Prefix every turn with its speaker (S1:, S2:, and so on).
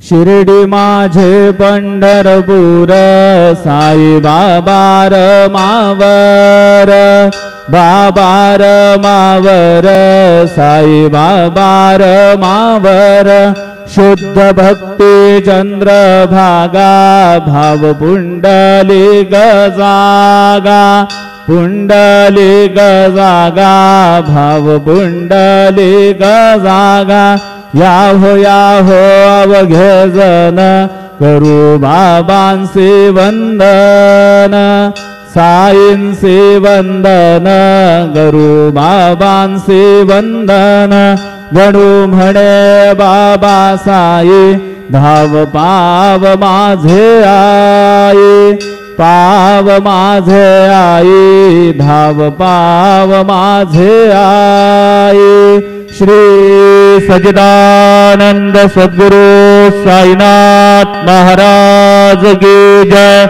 S1: शिर्डी माझे पंढरपूर साई बाबा मावर बाबा मावर साई बाबा मावर शुद्ध भक्ती चंद्रभागा भाव पुंडली गजागा पुंडली गजागा भाव पुंडली गजागा याहो अवघे जन करू बाबांसी वंदन साईंसी वंदन करू बाबांसी वंदन गणू म्हणे बाबा साई धाव पाव माझे आई पाव माझे आई धाव पाव माझे आई श्री सच्चिदानंद सद्गुरु साईनाथ महाराज की जय।